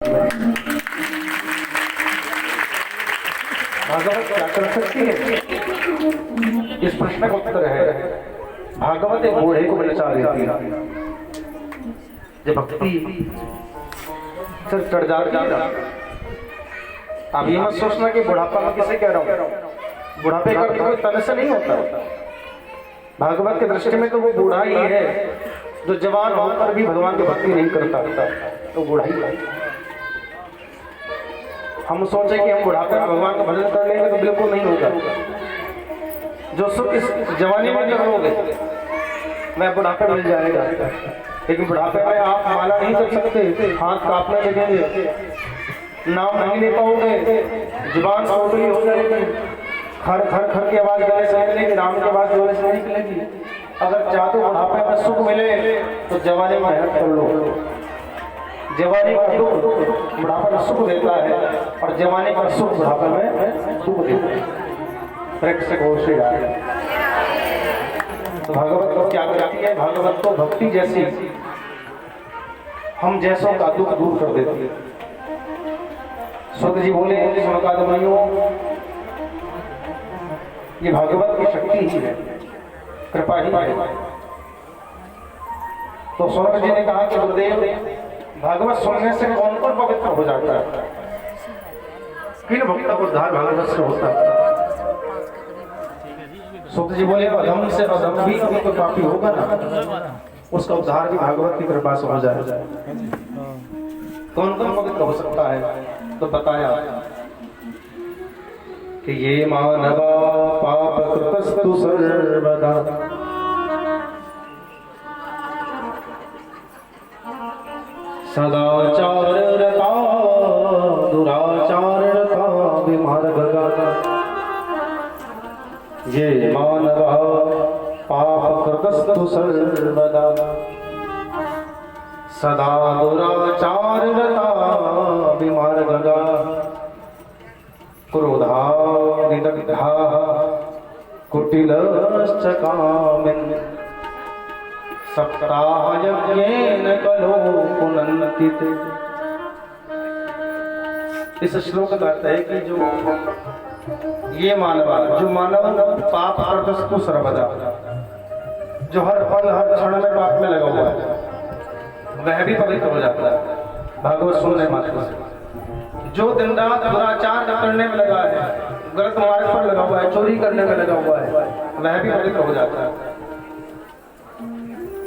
भागवत क्या कर सकती है? इस प्रश्न का उत्तर है भागवत एक बूढ़े को बचा देती है। जब भक्ति सिर चढ़ जाती है, अब ये मत सोचना कि बुढ़ापा में किसे कह रहा हूँ, बुढ़ापे का कोई तन से नहीं होता। भागवत की दृष्टि में तो वो बूढ़ा ही है जो जवान होकर भी भगवान की भक्ति नहीं करता, तो बूढ़ा ही है। हम सोचे कि हम बुढ़ापे में भगवान का भजन कर लेंगे तो बिल्कुल नहीं होगा। जो सुख इस जवानी में कर लोगे मैं बुढ़ापे मिल जाएगा, लेकिन बुढ़ापे में आप माला नहीं कर सकते, हाथ कांपने लगेंगे, नाम नहीं ले पाओगे, जुबान सोटली हो जाएगी, खर खर खर की आवाज गले से निकलेगी, राम की आवाज गले से निकलेगी। अगर चाहते हो बुढ़ापे में सुख मिले तो जवानी में मेहनत कर लो। जवानी का दुख बुढ़ापे में सुख देता है और जवानी का सुख बुढ़ापे में दुख देता है। प्रेक्षक हो श्री तो भागवत को क्या करती है? भागवत तो भक्ति जैसी हम जैसों का दुख दूर कर देती है। सूत जी बोले ये भागवत की शक्ति ही है, कृपा ही है। तो सूरज जी ने कहा कि गुरुदेव भागवत सुनने से कौन कौन पवित्र हो जाता है? किन भक्तों को उद्धार भागवत से होता है? सूत जी बोले अधम से अधम भी कभी तो पापी होगा ना, उसका उद्धार भी भागवत की कृपा से हो जाए। कौन कौन पवित्र हो सकता है? तो बताया कि ये मानवा पाप कृतस्तु सर्वदा सदाचार रता दुराचार रता विमार्गगा। ये मानवा पाप कृतस्तु सर्वदा सदा दुराचार रता विमार्गगा। क्रोधा निदग्धा कुटिलश्च कामिन् सप्ताहयज्ञेन कलो पुनन्तिते। इस श्लोक का अर्थ है कि जो ये मानवा जो मानव पाप कृतस्तु सर्वदा, जो हर पल हर क्षण में पाप में लगा हुआ है, वह भी पवित्र हो जाता है भागवत सुनने मात्र से। जो दिन रात दुराचार करने में लगा है, गलत मार्ग पर लगा हुआ है, चोरी करने में लगा हुआ है, वह भी पवित्र हो जाता है।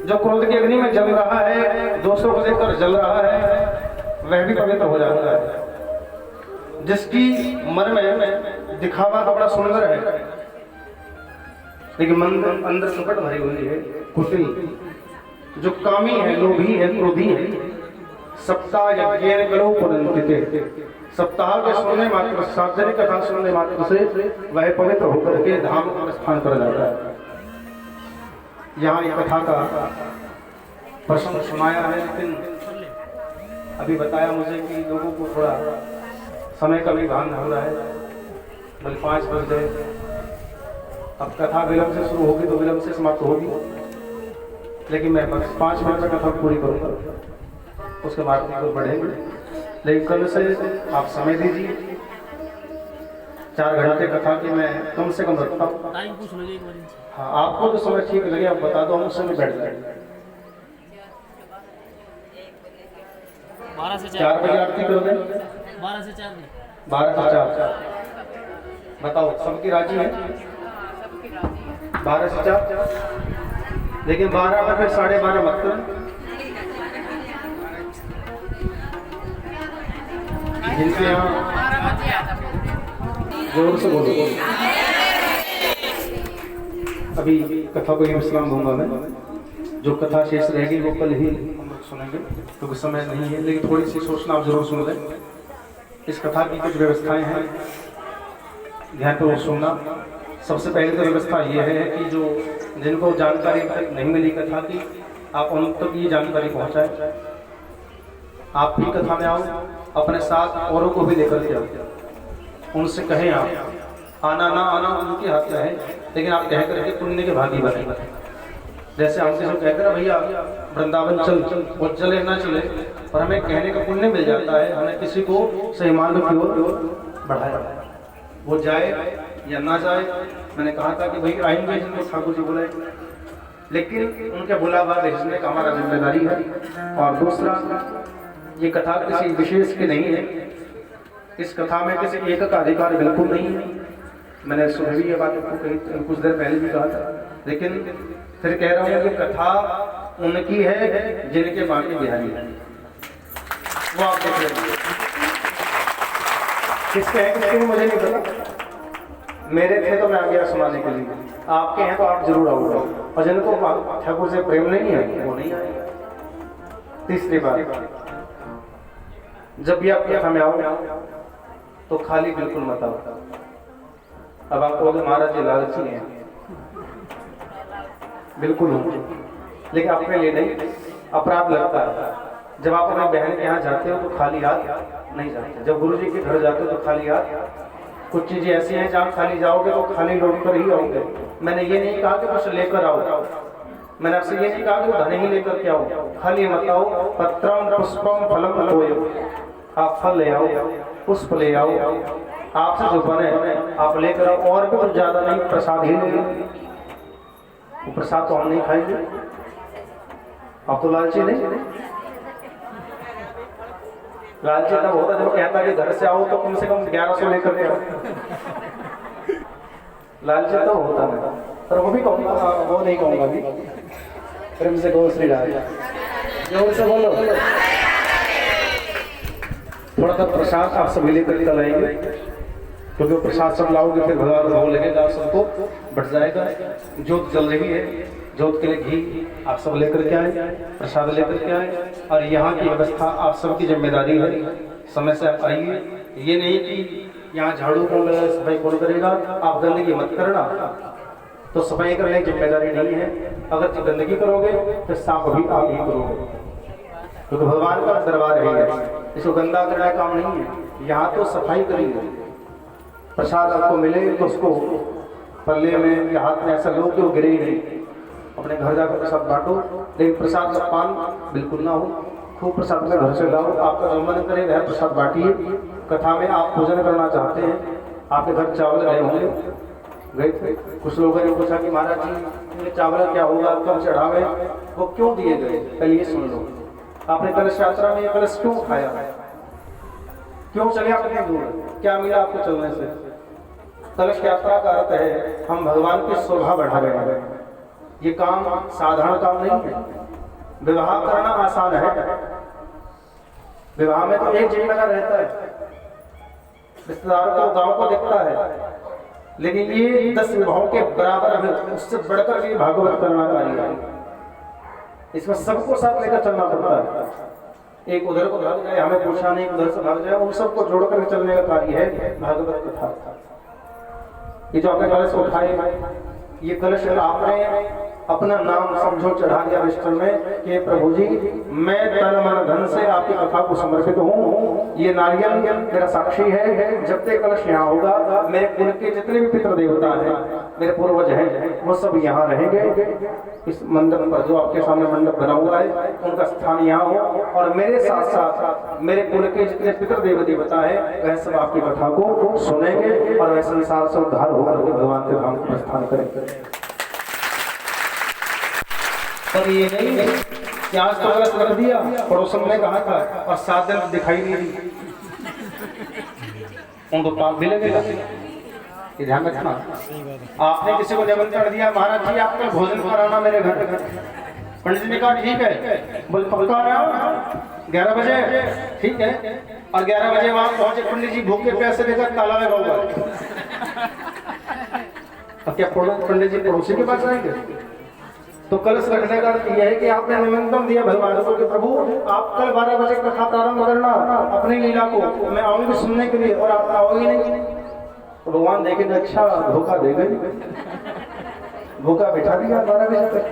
जो क्रोध की अग्नि में जल रहा है, दोषों को लेकर जल रहा है, वह भी पवित्र हो जाता है। जिसकी मन में दिखावा तो बड़ा सुंदर है, लेकिन मन अंदर कपट भरी हुई है, कुटिल, जो कामी है, लोभी है, क्रोधी है, सप्ताह यज्ञेन कलो पुनन्तिते। सप्ताह के सुनने मात्र, सार्वजनिक कथा सुनने मात्र से वह पवित्र होकर के धाम का स्थान कर जाता है। यहाँ एक कथा का प्रसंग सुनाया है, लेकिन अभी बताया मुझे कि लोगों को थोड़ा समय का भी भान हो रहा है, बल 5 बज गए। अब कथा विलंब से शुरू होगी तो विलंब से समाप्त होगी, लेकिन मैं बस 5 मिनट में कथा पूरी करूँगा, उसके बाद तो बढ़ेंगे। लेकिन कल से आप समय दीजिए, 4 घंटे कथा की मैं कम से कम रखता हूँ। हाँ, आपको तो समय ठीक लगे आप बता दो, हम उस समय बैठ जाएंगे। 4 बजे आरती करोगे? 12 से 4 12 से 4 बताओ, सबकी राजी है? 12 से 4, लेकिन 12 में फिर 12:30 मत करो। जिनके यहाँ जोर से बोलो। अभी कथा को विश्राम दूंगा मैं, जो कथा शेष रहेगी वो कल ही हम लोग सुनेंगे, क्योंकि समय नहीं है, लेकिन थोड़ी सी सोचना आप जरूर सुन लें। इस कथा की कुछ व्यवस्थाएं हैं, ध्यानपूर्वक सुनना। सबसे पहले तो व्यवस्था ये है कि जो जिनको जानकारी तक नहीं मिली कथा की, आप उन तक ये जानकारी पहुंचाएं। आप भी कथा में आओ, अपने साथ औरों को भी लेकर के आओ, उनसे कहें आप आना ना आना उनके हाथ में है, लेकिन आप कह करके पुण्य के भागी बने। जैसे हमसे जो कहते हैं ना भैया वृंदावन चल, वो चले ना चले, और हमें कहने का पुण्य मिल जाता है, हमें किसी को सही मार्ग की ओर बढ़ाया, वो जाए या ना जाए। मैंने कहा था कि भाई आएंगे जिनको ठाकुर जी बुलाए, लेकिन उनके बुलावा भेजने का हमारा जिम्मेदारी है। और दूसरा, ये कथा किसी विशेष की नहीं है, इस कथा में किसी एक का अधिकार बिल्कुल नहीं है। मैंने सुबह भी ये बात आपको कही, कुछ देर पहले भी कहा था, लेकिन फिर कह रहा हूँ कि कथा उनकी है जिनके बाकी बिहारी है, वो आप देख लेंगे। किसके हैं किसके मुझे नहीं पता, मेरे थे तो मैं आ गया सुनाने के लिए, आपके हैं तो आप जरूर आओगे, और जिनको ठाकुर से प्रेम नहीं है वो नहीं आएंगे। तीसरी बात, जब भी आप कथा में आओ तो खाली बिल्कुल मत आओ। अब आप कहोगे महाराज जी लालची हैं, बिल्कुल हो, लेकिन अपने लिए नहीं, अपराध लगता है। जब आप अपने बहन के यहाँ जाते हो तो खाली हाथ नहीं जाते, जब गुरु जी के घर जाते हो तो खाली हाथ। कुछ चीजें ऐसी हैं जहाँ खाली जाओगे तो खाली लौट कर ही आओगे। मैंने ये नहीं कहा कि कुछ लेकर आओ, मैंने आपसे ये नहीं कहा कि धन ही लेकर के आओ, खाली मत आओ। पत्रम पुष्पम फलम तोयो, आप फल ले आओ, पुष्प ले आओ, आपसे जो बने आप लेकर आओ, और भी कुछ ज्यादा नहीं, प्रसाद ही ले। वो प्रसाद तो हम नहीं खाएंगे, आप तो लालची नहीं। लालची तब होता जब कहता कि घर से आओ तो कम से कम 1100 लेकर के आओ, लालची तो होता नहीं। पर वो भी कहूँगा, वो नहीं कहूँगा अभी, प्रेम से कहो श्री राधे, जोर से बोलो। थोड़ा सा प्रसाद आप सभी लेकर कल आएंगे, क्योंकि वो प्रसाद सब लाओगे फिर भगवान भाव लगेगा, सबको बढ़ जाएगा। जोत जल रही है, जोत के लिए घी आप सब लेकर के आए, प्रसाद लेकर के आए, और यहाँ की व्यवस्था आप सबकी जिम्मेदारी है। समय से आप आइए, ये नहीं कि यहाँ झाड़ू कौन सफाई कौन करेगा, आप गंदगी मत करना, तो सफाई करने की जिम्मेदारी नहीं है। अगर गंदगी करोगे तो साफ भी आप ही करोगे, क्योंकि भगवान का दरबार है, इसको गंदा करना काम नहीं है। यहाँ तो सफाई करेंगे, प्रसाद आपको मिले तो उसको पल्ले में या हाथ में ऐसा लो कि वो गिरे ही नहीं। अपने घर जाकर प्रसाद बांटो, लेकिन प्रसाद का पान बिल्कुल ना हो। खूब प्रसाद में घर से लाओ, आपका जो मन करे वह प्रसाद बांटिए। कथा में आप पूजन करना चाहते हैं, आपके घर चावल गए होंगे, गए थे, कुछ लोगों ने पूछा कि महाराज जी ये चावल क्या होगा, कब चढ़ावे, वो क्यों दिए गए, पहले ये सुन लो। आपने कलश यात्रा में ये कलश क्यों खाया, क्यों चले आप इतनी दूर, क्या मिला आपको चलने से? कलश यात्रा का अर्थ है हम भगवान की शोभा बढ़ा रहे हैं। ये काम साधारण काम नहीं है। विवाह करना आसान है, विवाह में तो एक जिम्मेदार रहता है, रिश्तेदारों को गांव को देखता है, लेकिन ये 10 विवाहों के बराबर है, उससे बढ़कर ये भागवत करना कार्य है। इसमें सबको साथ लेकर चलना पड़ता है। एक उधर को भाग जाए, हमें पूछा नहीं, उधर से भाग जाए, उन सबको जोड़ कर चलने का कार्य है भागवत कथा। ये जो आपने कलश उठाए, ये कलश आपने अपना नाम समझो चढ़ा दिया रजिस्टर में कि प्रभु जी मैं तन मन धन से आपकी कथा को समर्पित हूँ। ये नारियल मेरा साक्षी है, जब तक कलश यहाँ होगा मेरे कुल के जितने भी पितृ देवता हैं, मेरे पूर्वज हैं, वो सब यहाँ रहेंगे। इस मंडप पर जो आपके सामने मंडप बना हुआ है उनका स्थान यहाँ हो, और मेरे साथ साथ मेरे कुल के जितने पितृ देव देवता है वह सब आपकी कथा को सुनेंगे, और वह संसार से उद्धार होकर भगवान के धाम को प्रस्थान करेंगे। पर ये नहीं कि आज तो कलश रख दिया, पड़ोसन ने कहा था, और 7 दिन दिखाई नहीं दी, उनको पाप भी लगेगा। ये ध्यान रखना। आपने किसी को निमंत्रण दिया, महाराज जी आप कल भोजन कराना मेरे घर, पंडित जी ने कहा ठीक है, बोल पक्का आ रहा 11 बजे, ठीक है, और 11 बजे वहां पहुंचे, पंडित जी भूखे पैसे देकर ताला लगा हुआ। अब क्या पंडित जी पड़ोसी के पास जाएंगे? तो कलश रखने का यह है कि आपने निमंत्रण दिया भगवान को कि प्रभु आप कल 12 बजे कथा प्रारंभ करना अपनी लीला को, मैं आऊंगी सुनने के लिए, और आप आओगे नहीं। तो भगवान देखेंगे अच्छा धोखा दे गई, धोखा बिठा दिया 12 बजे तक।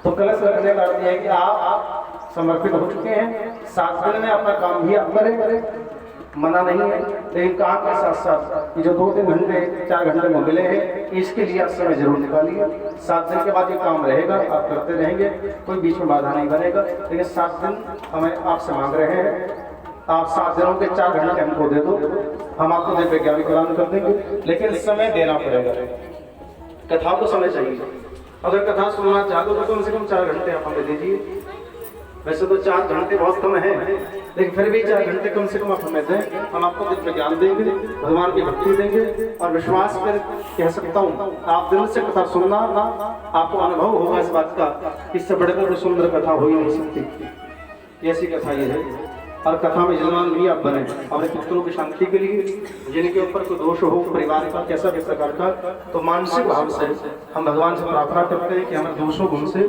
तो कलश रखने का अर्थ है कि आप समर्पित हो चुके हैं, 7 दिन में अपना काम भी आप करें, मना नहीं है, लेकिन काम के साथ साथ ये जो 2-3 घंटे 4 घंटे में मिले हैं, इसके लिए आप समय जरूर निकालिए। 7 दिन के बाद ये काम रहेगा, आप करते रहेंगे, कोई बीच में बाधा नहीं बनेगा। लेकिन 7 दिन हमें आपसे मांग रहे हैं, आप 7 दिनों के 4 घंटे हमको दे दो, हम आपको दिव्य ज्ञान प्रदान कर देंगे। लेकिन समय देना पड़ेगा, कथा को समय चाहिए। अगर कथा सुनना चाहते हो तो कम से कम 4 घंटे आप हमें दीजिए। वैसे तो 4 घंटे बहुत कम है, लेकिन फिर भी 4 घंटे कम से कम आप हमें दें, हम आपको दिव्य ज्ञान देंगे, भगवान की भक्ति देंगे। और विश्वास कर कह सकता हूँ, आप दिल से कथा सुनना, आपको अनुभव होगा इस बात का, इससे बढ़कर कोई सुंदर कथा हो ही नहीं सकती। ऐसी कथा ये है। और कथा में यजमान भी आप बने अपने पुत्रों की शांति के लिए, जिनके ऊपर कोई दोष हो परिवार का कैसा भी प्रकार का, तो मानसिक भाव से हम भगवान से प्रार्थना करते हैं कि हमारे दोषों को हमसे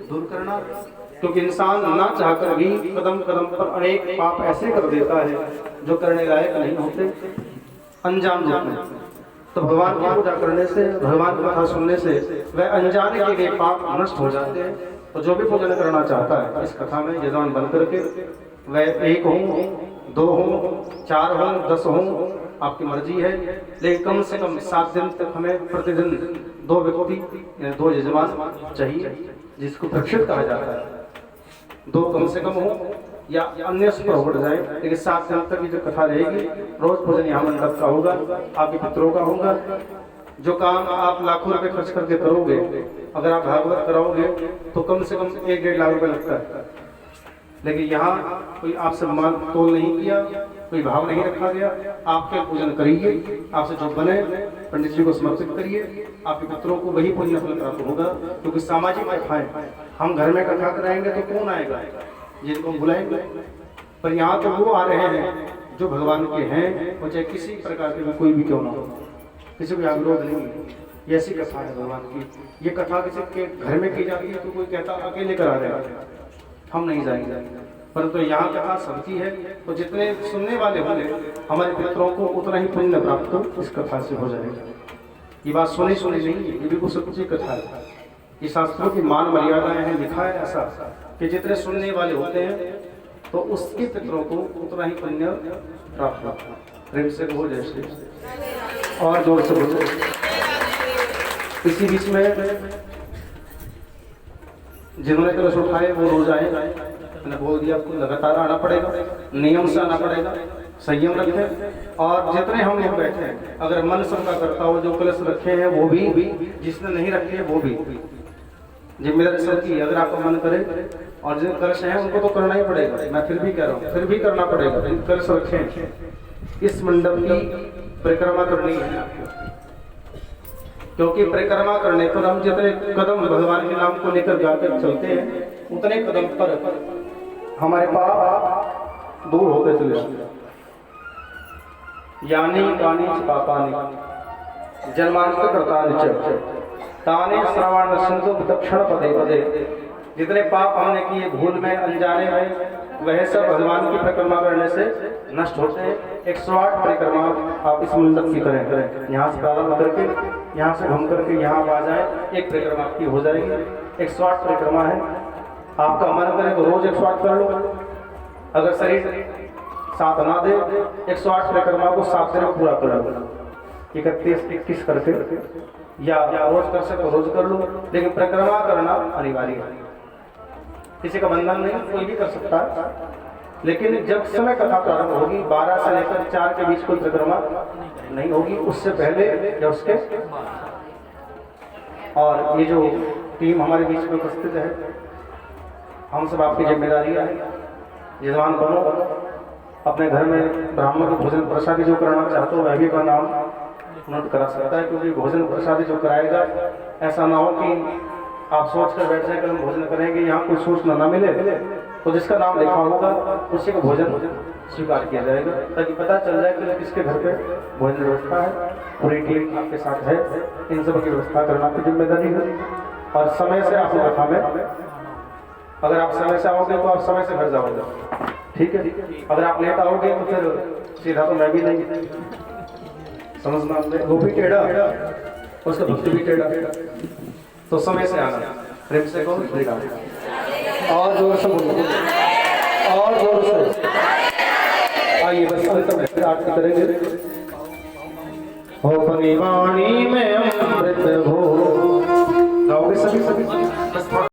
दूर करना। क्योंकि इंसान ना चाहकर भी कदम कदम पर अनेक पाप ऐसे कर देता है जो करने लायक नहीं होते, अनजान रूप में। तो भगवान की पूजा करने से, भगवान की कथा सुनने से वह अनजाने के लिए पाप नष्ट हो जाते हैं। तो जो भी पूजन करना चाहता है इस कथा में यजमान बन करके, वह 1 हो, 2 हो, 4 हो, 10 हो, आपकी मर्जी है। लेकिन कम से कम 7 दिन तक हमें प्रतिदिन 2 व्यक्ति 2 यजमान चाहिए, जिसको प्रक्षित कहा जाता है। 2 कम से कम हो या अन्य से बढ़ जाए, लेकिन 7 दिन तक की जो कथा रहेगी, रोज भोजन यहाँ मंडप का होगा, आपके पितरों का होगा। जो काम आप लाखों रुपए खर्च करके करोगे, अगर आप भागवत कराओगे तो कम से कम 1-1.5 लाख रुपए लगता है। लेकिन यहाँ कोई आपसे मान तोल नहीं किया, कोई भाव नहीं रखा गया। आपके पूजन करिए, आपसे जो बने पंडित जी को समर्पित करिए, आपके पुत्रों को वही पुण्य फल प्राप्त होगा। क्योंकि सामाजिक कथाएं हम घर में कथा कराएंगे तो कौन आएगा, जिनको हम बुलाएंगे। पर यहाँ तो वो आ रहे हैं जो भगवान के हैं, वो चाहे किसी प्रकार के कोई भी क्यों ना हो, किसी को विरोध नहीं। ऐसी कथा है भगवान की। ये कथा किसी के घर में की जाती है तो कोई कहता अकेले करा रहे हैं, हम नहीं जाएंगे। परंतु यहाँ कथा सबकी है, तो जितने सुनने वाले होंगे हमारे पितरों को उतना ही पुण्य प्राप्त इस कथा से हो जाएगा। ये बात सुनी नहीं, ये भी कुछ सच्ची कथा है। ये शास्त्रों की मान मर्यादाएं हैं, लिखा है ऐसा कि जितने सुनने वाले होते हैं तो उसके पितरों को उतना ही पुण्य प्राप्त होता है। प्रेम से बोल जय श्री, और जोर से बोलो। इसी बीच में जिन्होंने कलश उठाए वो रोज आए, मैंने बोल दिया आपको लगातार आना पड़ेगा, नियम से आना पड़ेगा, संयम रखें। और जितने हम लोग बैठे हैं, अगर मन सबका करता हो, जो कलश रखे हैं वो भी, जिसने नहीं रखे वो भी, जिम्मेदारी सबकी। अगर आपका मन करे, और जिन कलश हैं उनको तो करना ही पड़ेगा, मैं फिर भी कह रहा हूँ, फिर भी करना पड़ेगा। कलश रखें, इस मंडप की परिक्रमा करनी है आपको, क्योंकि परिक्रमा करने पर हम जितने कदम भगवान के नाम को लेकर जाकर चलते हैं, उतने कदम पर हमारे पाप दूर होते चले जाते हैं। यानी कानी पापानि जन्मांतर कृतानि च तानि श्रवण सिंधु दक्षिण पदे पदे। जितने पाप हमने किए भूल में, अनजाने में, वह सब भगवान की परिक्रमा करने से नष्ट होते हैं। 108 परिक्रमा आप इस मंडप की करें। यहाँ से प्रारंभ करके, यहाँ से घूम करके यहाँ आ जाए, एक परिक्रमा आपकी हो जाएगी। 108 परिक्रमा है। आपका मन करे तो रोज 108 कर लो, अगर शरीर साथ ना दे 108 परिक्रमा को 7 दिन में पूरा कर लो। 31-21 करके, या रोज कर सको रोज कर लो, लेकिन परिक्रमा करना अनिवार्य है। किसी का बंधन नहीं, कोई भी कर सकता है। लेकिन जब समय कथा प्रारंभ होगी 12 से लेकर 4 के बीच कोई परिक्रमा नहीं होगी, उससे पहले या उसके। और ये जो टीम हमारे बीच में उपस्थित है, हम सब आपकी जिम्मेदारी है। यजमान बनो, अपने घर में ब्राह्मण को भोजन प्रसादी जो कराना चाहते हो वह भी का नाम नोट करा सकता है। क्योंकि भोजन प्रसादी जो कराएगा, ऐसा ना हो कि आप सोच कर बैठ जाए कि हम भोजन करेंगे, यहाँ कोई सूचना ना मिले, तो जिसका नाम लिखा होगा उसी को भोजन स्वीकार किया जाएगा, ताकि पता चल जाए कि किसके घर पे भोजन व्यवस्था है। पूरी टीम आपके साथ है, इन सब की व्यवस्था करना आपकी जिम्मेदारी है। और समय से आपको कथा में, अगर आप समय से आओगे तो आप समय से घर जाओगे, ठीक है। अगर आप लेट आओगे तो फिर सीधा तो मैं भी नहीं, समझना। वो भी टेढ़ा, उसका भक्त भी टेढ़ा, तो समय से आना। प्रेम से कहो श्री राम, और जोर से बोलो, और जोर से आइए। बस अंत में आरती करेंगे। हो अपनी वाणी में